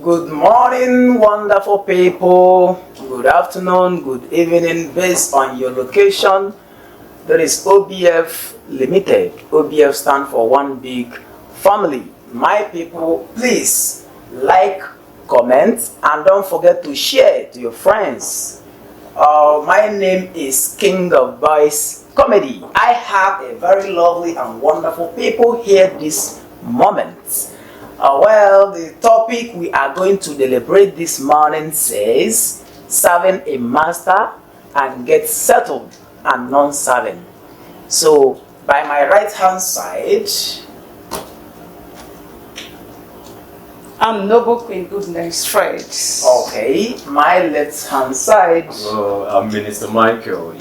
Good morning, wonderful people. Good afternoon, good evening, based on your location. There is OBF Limited. OBF stands for One Big Family. My people, please like, comment, and don't forget to share to your friends. My name is King of Boys Comedy. I have a very lovely and wonderful people here this moment. Well, the topic we are going to deliberate this morning says serving a master and get settled and non-serving. So, by my right hand side, I'm Noble Queen Goodness Fred. okay, my left hand side. I'm Minister Michael.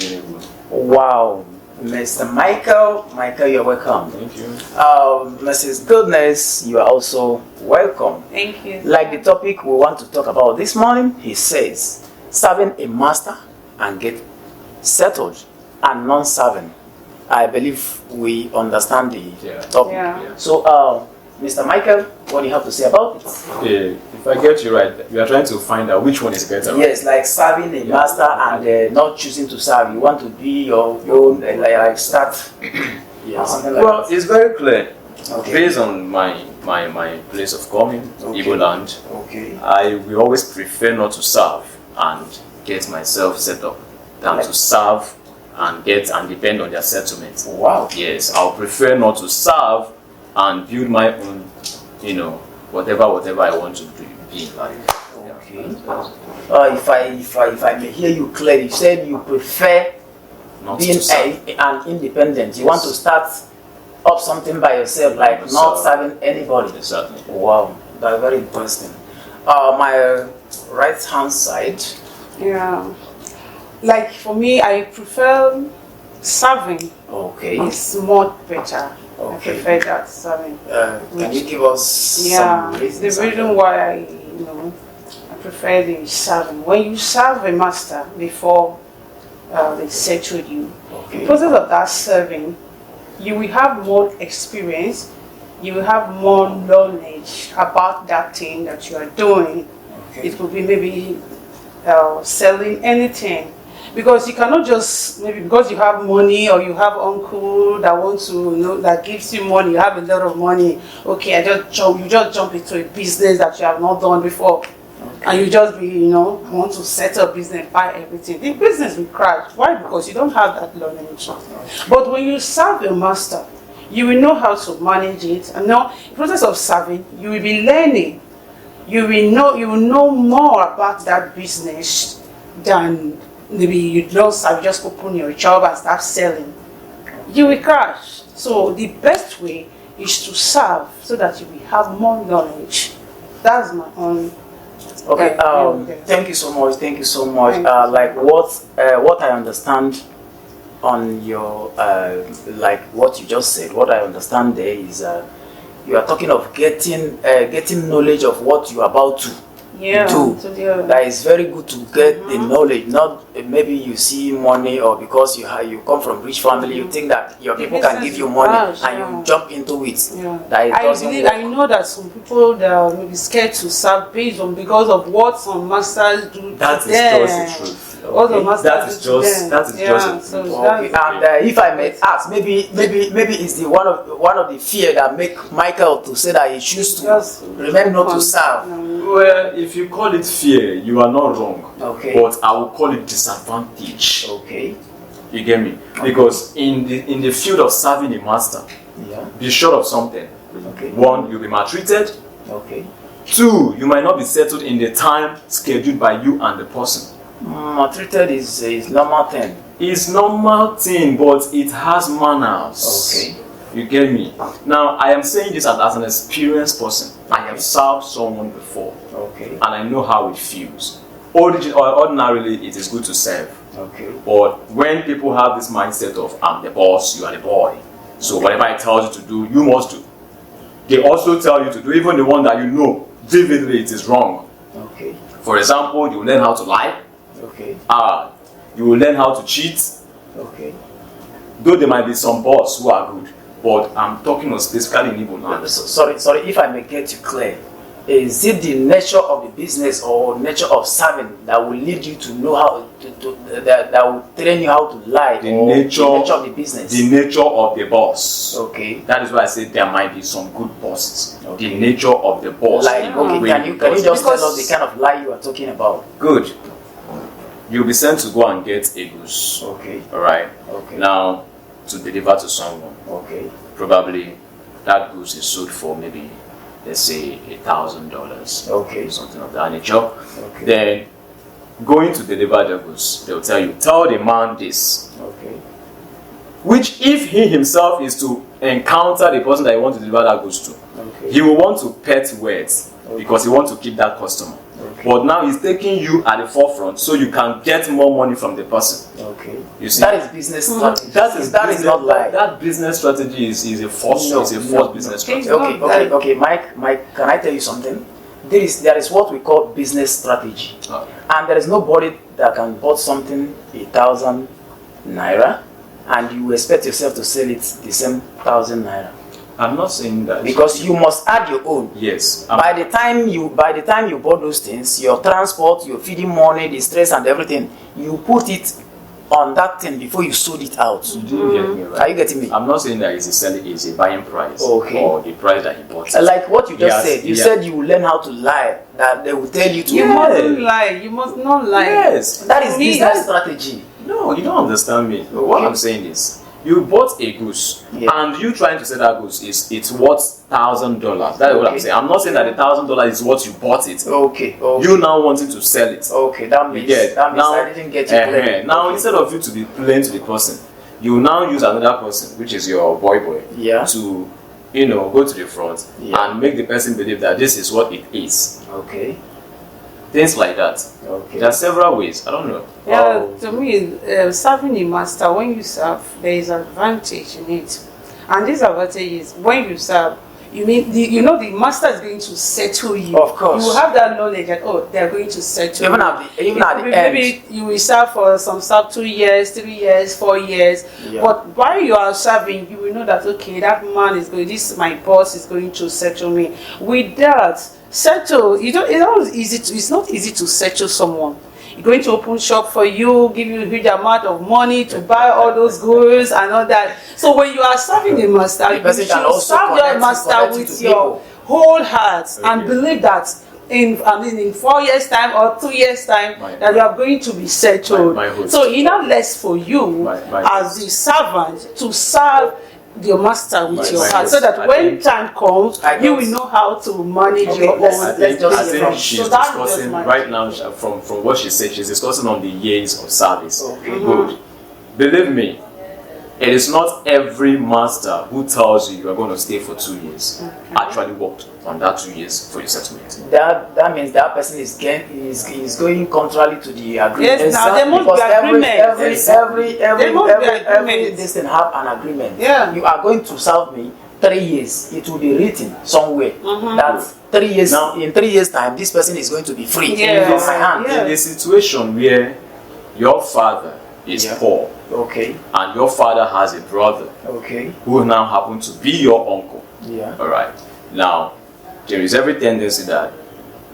Wow, Mr. Michael, you're welcome. Thank you. Mrs. Goodness, you are also welcome. Thank you. Like the topic we want to talk about this morning, he says, serving a master and get settled and non-serving. I believe we understand the topic. Yeah. So, Mr. Michael, what do you have to say about it? Okay, if I get you right, you are trying to find out which one is better. Right? Yes, like serving a master and not choosing to serve. You want to be your own, like start. Something like Well, that. it's very clear. Okay. Based on my place of coming, Okay. Igbo land, Okay. I will always prefer not to serve and get myself set up than to serve and depend on their settlement. Wow. Yes, I'll prefer not to serve and build my own, whatever I want to be in life. Okay. If I may hear you clearly, you said you prefer Not being to serve. an independent. You want to start up something by yourself, like not serving anybody. Exactly. Wow, that's very interesting. My right hand side. Yeah. Like for me, I prefer serving. Okay. It's more better. I Okay. prefer that serving. Can you give us Yeah. some The reasons? reason why I prefer the serving. When you serve a master before they settle you, the Okay. process of that serving, you will have more experience. You will have more knowledge about that thing that you are doing. Okay. It could be maybe selling anything, because you cannot just maybe because you have money or you have uncle that wants to that gives you money. You have a lot of money. Okay, you just jump into a business that you have not done before, and you just be I want to set up business, buy everything. The business will crash. Why? Because you don't have that knowledge. But when you serve a master, you will know how to manage it, and now in the process of serving, you will be learning. You will know more about that business than maybe you don't serve, just open your shop and start selling. You will crash. So the best way is to serve so that you will have more knowledge. That's my own. Okay. Thank you so much. Thank you so much. Like what I understand on your like what you just said. What I understand there is you are talking of getting knowledge of what you are about to do. That is very good to get the knowledge. Not maybe you see money, or because you come from rich family, you think that your people can give you money and you jump into it. That it doesn't work. I know that some people that are maybe scared to serve because of what some masters do. That to is them. just the truth. What the masters That is do to just them. that is just the truth. Okay. And if I may ask, maybe it's the one of the fear that make Michael to say that he choose to Just remain not to serve. Well, if you call it fear, you are not wrong. Okay. But I will call it disadvantage. Okay. You get me? Because in the field of serving a master, Yeah. be sure of something. Okay. One, you'll be maltreated. Okay. Two, you might not be settled in the time scheduled by you and the person. Maltreated is normal thing. It's normal thing, but it has manners. Okay. You get me? Now, I am saying this as an experienced person. I have served someone before, Okay. and I know how it feels. Ordinarily, it is good to serve. Okay. But when people have this mindset of, I'm the boss, you are the boy, so whatever I tell you to do, you must do. They also tell you to do, even the one that you know vividly it is wrong. Okay. For example, you learn how to lie. Okay. You will learn how to cheat. Okay. Though there might be some boss who are good, but I'm talking of specifically in Igbo land. Sorry if I may get you clear. Is it the nature of the business or nature of serving that will lead you to know how that will train you how to lie? The or nature the nature of the business. The nature of the boss. Okay. That is why I say there might be some good bosses. Okay. The nature of the boss. Like, okay, Really can you just because- tell us the kind of lie you are talking about? Good. You'll be sent to go and get a goose. Okay. Alright? Okay. Now, to deliver to someone. Okay. Probably that goose is sold for maybe, let's say, $1,000. Okay. Something of that nature. Okay. Then, going to deliver the goose, they'll tell you, tell the man this. Okay. Which, if he himself is to encounter the person that you want to deliver that goose to, Okay. he will want to pet words because he wants to keep that customer. Okay. But now he's taking you at the forefront so you can get more money from the person. Okay. You see? That is business strategy. That is that is not lie. That business strategy is a false. No, it's a no, false no. business Okay. strategy. Okay, Mike, can I tell you something? There is what we call business strategy. Okay. And there is nobody that can bought something 1,000 naira and you expect yourself to sell it the same 1,000 naira. I'm not saying that Because you must add your own. yes. By the time you bought those things, your transport, your feeding money, the stress and everything, you put it on that thing before you sold it out. Do you get me right? Are you getting me? I'm not saying that it's a buying price Okay. or the price that he bought it. Like what you just Yes, said, you yeah. said you will learn how to lie. That they will tell you to. You Yeah. mustn't lie. You must not lie. Yes. That is Me, business that's- strategy. No, you don't understand me. What I'm saying is, you bought a goose, Yeah. and you trying to sell that goose it's worth $1,000. That is what I'm Okay. saying. I'm not saying that the $1,000 is what you bought it. Okay. You now wanting to sell it. Okay, that You means get now, I didn't get you clearly. Now Okay. instead of you to be plain to the person, you now use another person, which is your boy, Yeah. to go to the front Yeah. and make the person believe that this is what it is. Okay. Things like that. Okay. There are several ways. I don't know. Yeah, Oh. to me, serving a master, when you serve, there is advantage in it. And this advantage is when you serve, the master is going to settle you. Of course. You will have that knowledge that, they are going to settle Even you. at the end. Maybe you will serve for some stuff 2 years, 3 years, 4 years. Yeah. But while you are serving, you will know that, okay, that man is going, this my boss is going to settle me. With that, settle, it's not easy to settle someone. You're going to open shop for you, give you a huge amount of money to buy all those goods and all that. So when you are serving the master, The you person can should also serve your connect master you with to your people. whole heart and Okay. believe that in 4 years time or 2 years time that you are going to be settled. My host. So it now less for you My as the servant to serve your master with your My heart, host. so that I when think- time comes, I you don't- will know how to manage Okay, your let's- own. I let's just think from- she's so that was discussing my- right now from what she said. She's discussing on the years of service. Okay. Good. Believe me, it is not every master who tells you are going to stay for 2 years actually worked on that 2 years for your settlement. That means that person is going contrary to the agreement. Yes, now there must be Because agreement. every must be agreement. this thing have an agreement. Yeah. You are going to serve me 3 years. It will be written somewhere that 3 years. Now- in 3 years time, this person is going to be free Yeah. from my hand. Yeah. In a situation where your father is Yeah. poor Okay. and your father has a brother Okay. who now happen to be your uncle, Yeah. all right, now there is every tendency that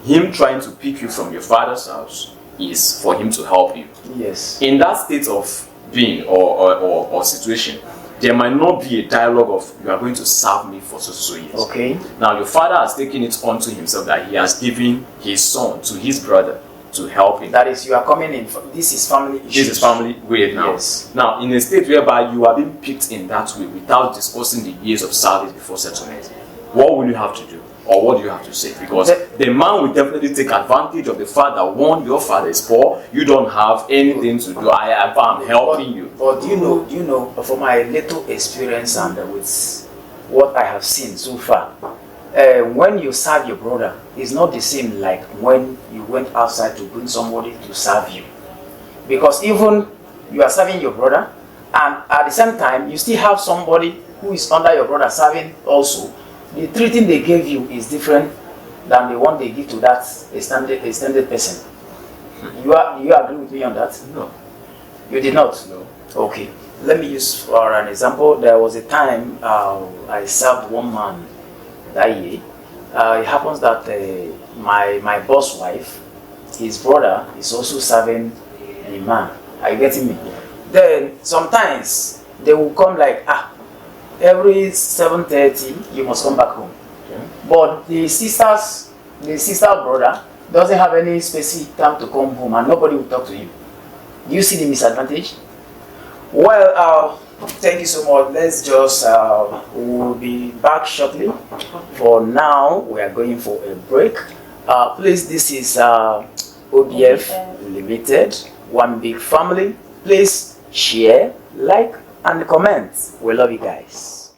him trying to pick you from your father's house is for him to help you. Yes. In that state of being or situation, there might not be a dialogue of you are going to serve me for so years. Okay. Now your father has taken it onto himself that he has given his son to his brother to help him. That is, you are coming in. This is family issues. This is family way now. Yes. Now, in a state whereby you are being picked in that way without discussing the years of service before settlement, what will you have to do? Or what do you have to say? Because the man will definitely take advantage of the fact that one, your father is poor, you don't have anything to do. I'm helping you. But do you know, from my little experience and with what I have seen so far, when you serve your brother, it's not the same like when you went outside to bring somebody to serve you. Because even you are serving your brother, and at the same time, you still have somebody who is under your brother serving also. The treating they gave you is different than the one they give to that extended person. You agree with me on that? No. You did not? No. Okay. Let me use for an example. There was a time I served one man that year, it happens that my boss wife, his brother, is also serving the man. Are you getting me? Then sometimes they will come like, every 7:30 you must come back home. Okay. But the sister brother doesn't have any specific time to come home and nobody will talk to him. Do you see the misadvantage? Well, thank you so much. Let's just, we'll be back shortly. For now, we are going for a break. Please, this is OBF Limited, one big family. Please share, like, and comment. We love you guys.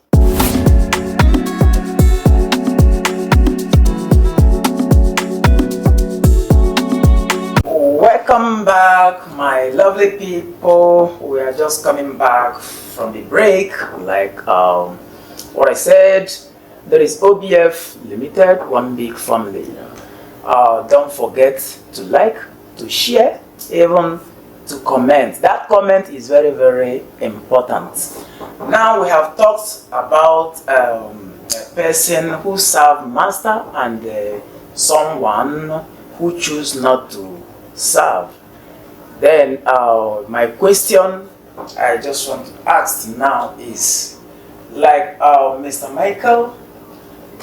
Welcome back, my lovely people. We are just coming back from the break. Like what I said, there is OBF Limited, one big family. Don't forget to like, to share, even to comment. That comment is very, very important. Now we have talked about a person who served master and someone who choose not to serve. Then my question I just want to ask now is, like Mr. Michael,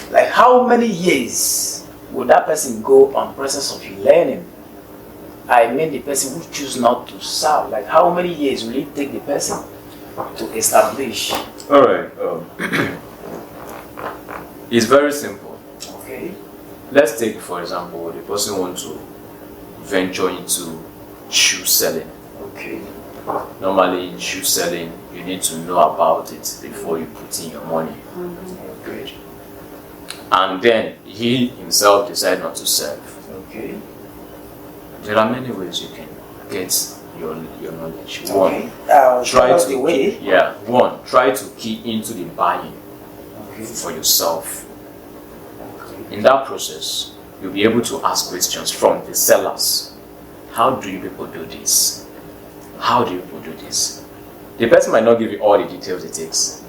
like how many years would that person go on process of learning? I mean the person who choose not to serve. Like how many years will it take the person to establish? All right. It's very simple. Okay. Let's take, for example, the person wants to venture into shoe selling. Okay. Normally in shoe selling, you need to know about it before you put in your money. Good. And then he himself decide not to serve. Okay. There are many ways you can get your knowledge. Okay. One, Tell try us to the way. try to key into the buying Okay. for yourself. In that process, you'll be able to ask questions from the sellers. How do you people do this? How do you people do this? The person might not give you all the details it takes,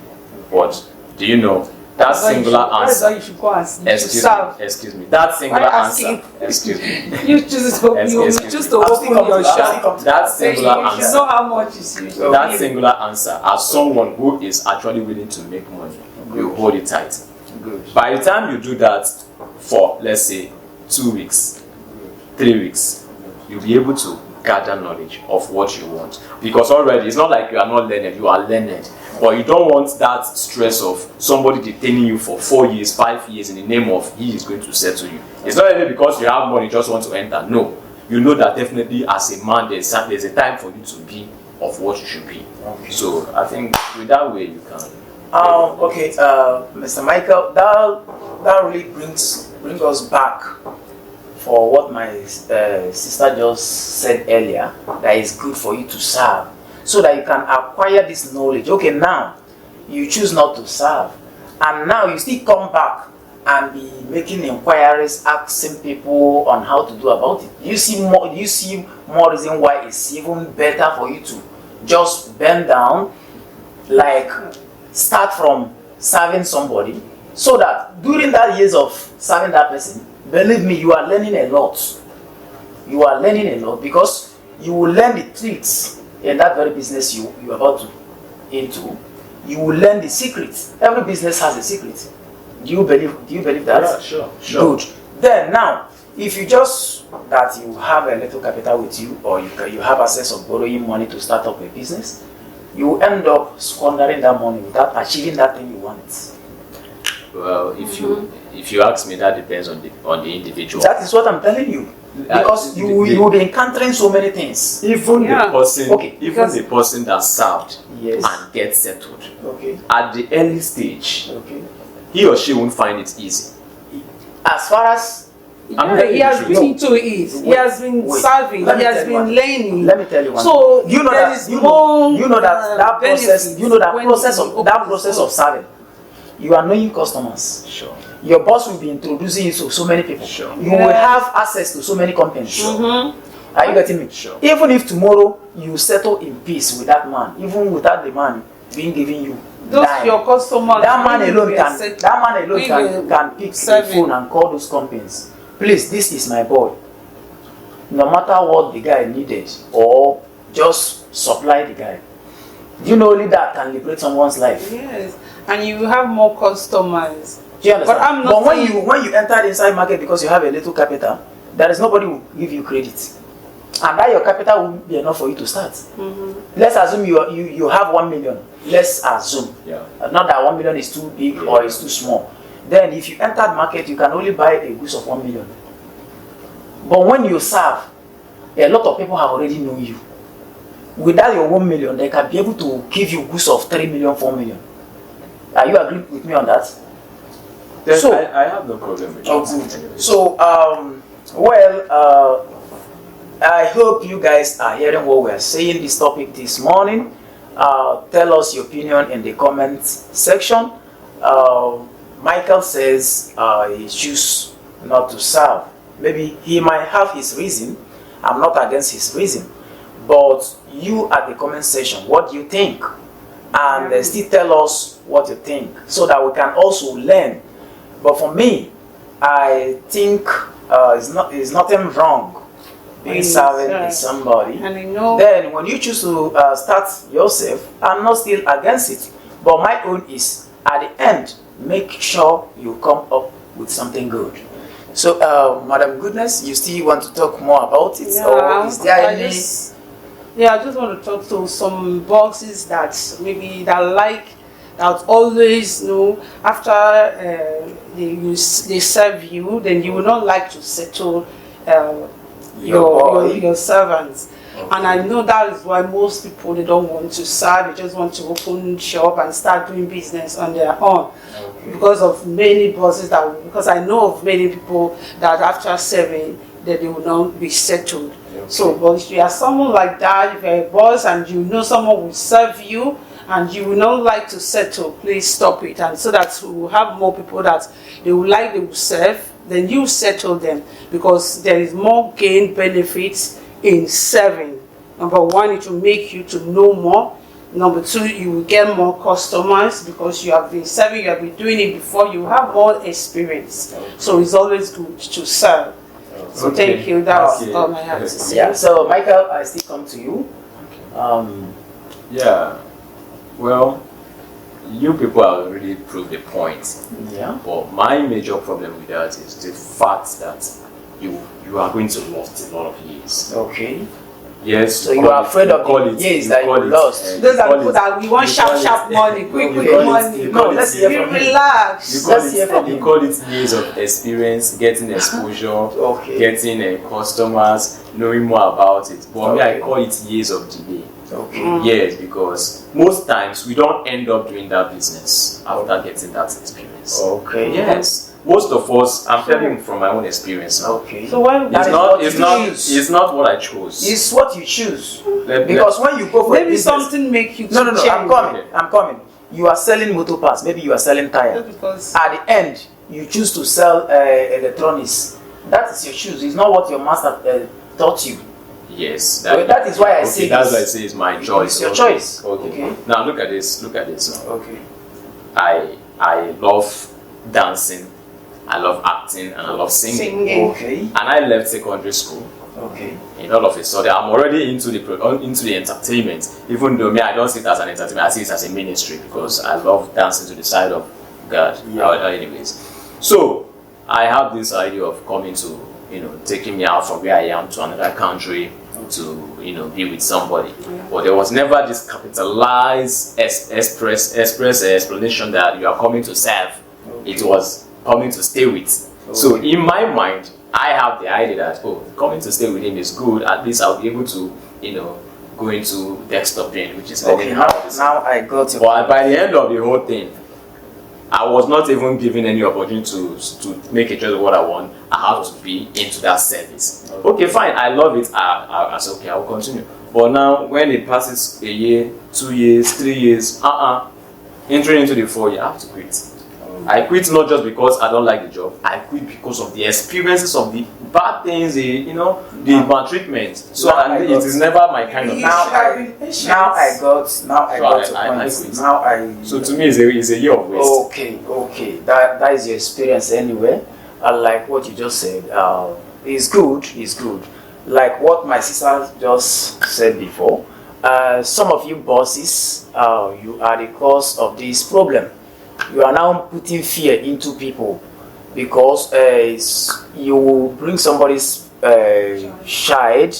but do you know that singular answer? You should go and Excuse me. That singular answer. Excuse me. You choose to open your shop. That singular You answer. know how much is used. That singular answer, as someone who is actually willing to make money, you hold it tight. Good. By the time you do that for, let's say, 2 weeks, 3 weeks, you'll be able to gather knowledge of what you want. Because already, it's not like you are not learned, you are learned. But you don't want that stress of somebody detaining you for 4 years, 5 years in the name of he is going to settle you. It's not only because you have money, you just want to enter. No. You know that definitely as a man, there's a time for you to be of what you should be. Okay. So I think with that way you can. Okay, Mr. Michael, that really brings us back for what my sister just said earlier, that it's good for you to serve, so that you can acquire this knowledge. Okay, now you choose not to serve, and now you still come back and be making inquiries, asking people on how to do about it. Do you see more reason why it's even better for you to just bend down, like start from serving somebody, so that during that years of serving that person, believe me, you are learning a lot. You are learning a lot because you will learn the tricks in that very business you are about to into. You will learn the secrets. Every business has a secret. Do you believe that? Yeah, sure. Good. Then now, if you just that you have a little capital with you, or you have access of borrowing money to start up a business, you end up squandering that money without achieving that thing you want. Well, if you ask me, that depends on the individual. That is what I'm telling you. Because you will be encountering so many things. Even Yeah. the person that served Yes. and gets settled Okay. at the early stage, Okay. he or she won't find it easy. As far as He has been into it. He has been serving. Let me He has tell you been one. learning. Let me tell you one. So you know there that is you more, know that process. You know that when process he of opens serving. You are knowing customers. Sure. Your boss will be introducing you to so many people. Sure. You will have access to so many companies. Are you getting me? Sure. Even if tomorrow you settle in peace with that man, even without the man being given you Those dime. your customers. That man when alone you can. set- That man alone when can you can pick the serving. phone and call those companies. Please, this is my boy. No matter what the guy needed, or just supply the guy. Do you know only that can liberate someone's life? Yes, and you have more customers. Do you understand? But I'm not when saying- you enter the inside market because you have a little capital, there is nobody who will give you credit, and that your capital will be enough for you to start. Let's assume you have 1 million. Let's assume. Yeah. Not that 1 million is too big or is too small. Then if you enter the market, you can only buy a goose of 1 million. But when you serve, a lot of people have already known you. Without your 1 million, they can be able to give you goose of 3 million, 4 million. Are you agree with me on that? Then So- I have no problem with Oh, that. good. So, I hope you guys are hearing what we are saying this topic this morning. Tell us your opinion in the comment section. Michael says he chooses not to serve. Maybe he might have his reason. I'm not against his reason. But you at the comment section, what do you think? And still tell us what you think so that we can also learn. But for me, I think it's nothing wrong being serving somebody. And I know Then when you choose to start yourself, I'm not still against it. But my own is, at the end, make sure you come up with something good. So, Madam Goodness, you still want to talk more about it? Or is there I any... just want to talk to some bosses that maybe that always after they serve you, then you will not like to settle your servants. Okay. And I know that is why most people, they don't want to serve, they just want to open shop and start doing business on their own. Okay. Because of many bosses because I know of many people that after serving that they will not be settled. Okay. So, but if you are someone like that, if you're a boss and you know someone will serve you and you will not like to settle, please stop it. And so that we will have more people that they will serve, then you settle them, because there is more gain benefits in serving. Number one, it will make you to know more. Number two, you will get more customers because you have been serving, you have been doing it before, you have more experience. So it's always good to serve. So Okay. thank you, that's Okay. all I have to say. Yeah, so Michael, I still come to you. Yeah. Well, you people have already proved the point. Yeah. But my major problem with that is the fact that you are going to lose a lot of years. Okay. Yes. So you are afraid of the years that you lost. Those are people that we want sharp money, quick money. No, let's hear Be from him. relaxed. Let's hear from You him. call it years of experience, getting exposure, Okay. getting customers, knowing more about it. But me, I Okay. call it years of delay. Okay. Yes, because most times we don't end up doing that business after getting that experience. Okay. Yes, most of us. I'm telling you from my own experience now. Okay. So why That It's is not. what It's you not. choose. It's not what I chose. It's what you choose. Let- Because when you go for a maybe business, something make you no, change. I'm coming. Okay. I'm coming. You are selling motor parts. Maybe you are selling tire. Because At the end, you choose to sell electronics. That is your choose. It's not what your master taught you. Yes, Well, that is why I okay, say that's this. why I say it's my choice. It's your Okay. choice. Okay. Okay. Now look at this. Look at this. Now. Okay. I love dancing. I love acting, and I love singing. Okay. And I left secondary school. Okay. And all of a sudden, I'm already into the entertainment. Even though me, I don't see it as an entertainment. I see it as a ministry because I love dancing to the side of God. Yeah. Anyways, so I have this idea of coming to, taking me out from where I am to another country to, be with somebody. But there was never this capitalized explanation that you are coming to serve. Okay. It was coming to stay with. So in my mind, I have the idea that coming to stay with him is good. At least I'll be able to, go into desktop training, which is Okay. learning Now, how to now I got you. But by the end of the whole thing, I was not even given any opportunity to make a choice of what I want. I have to be into that service. Okay, fine. I love it. I said, okay, I will continue. But now, when it passes a year, 2 years, 3 years, entering into the 4 year, I have to quit. I quit not just because I don't like the job. I quit because of the experiences of the bad things, the maltreatment. So it is never my kind of. Now I got to point. Now I. So to me, it's a year of waste. Okay. That is your experience anyway. I like what you just said. It's good. Like what my sister just said before. Some of you bosses, you are the cause of this problem. You are now putting fear into people because you bring somebody's child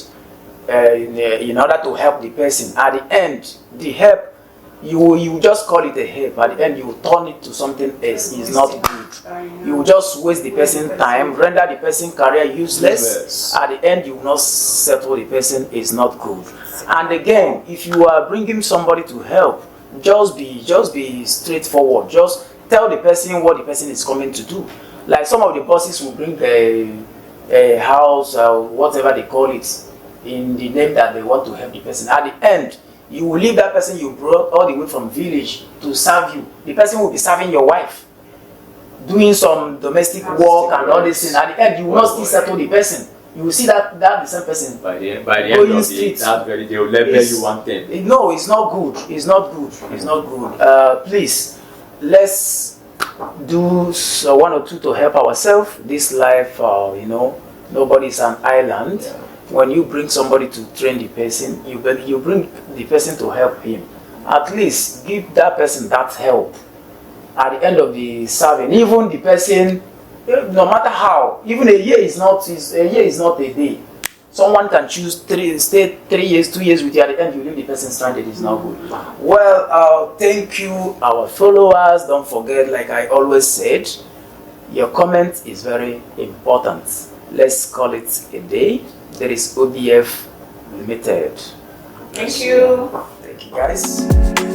in order to help the person. At the end, the help, you just call it a help. At the end, you turn it to something else. It's not good. You just waste the person's time, render the person's career useless. At the end, you will not settle the person. It's not good. And again, if you are bringing somebody to help, just be straightforward. Just tell the person what the person is coming to do. Like some of the bosses will bring a house or whatever they call it in the name that they want to help the person. At the end, you will leave that person you brought all the way from village to serve you. The person will be serving your wife, doing some domestic work and all this thing. At the end, you will not still settle the person. You will see that the same person by the end of that very day, they will label you one thing. No, it's not good. It's not good. Please, let's do one or two to help ourselves. This life, nobody is an island. When you bring somebody to train the person, you bring the person to help him. At least give that person that help. At the end of the serving, even the person, no matter how, even a year is not a day. Someone can stay 3 years, 2 years with you. At the end, you leave the person stranded. It's not good. Well, thank you, our followers. Don't forget, like I always said, your comment is very important. Let's call it a day. There is OBF Limited. Thank you. Thank you, guys.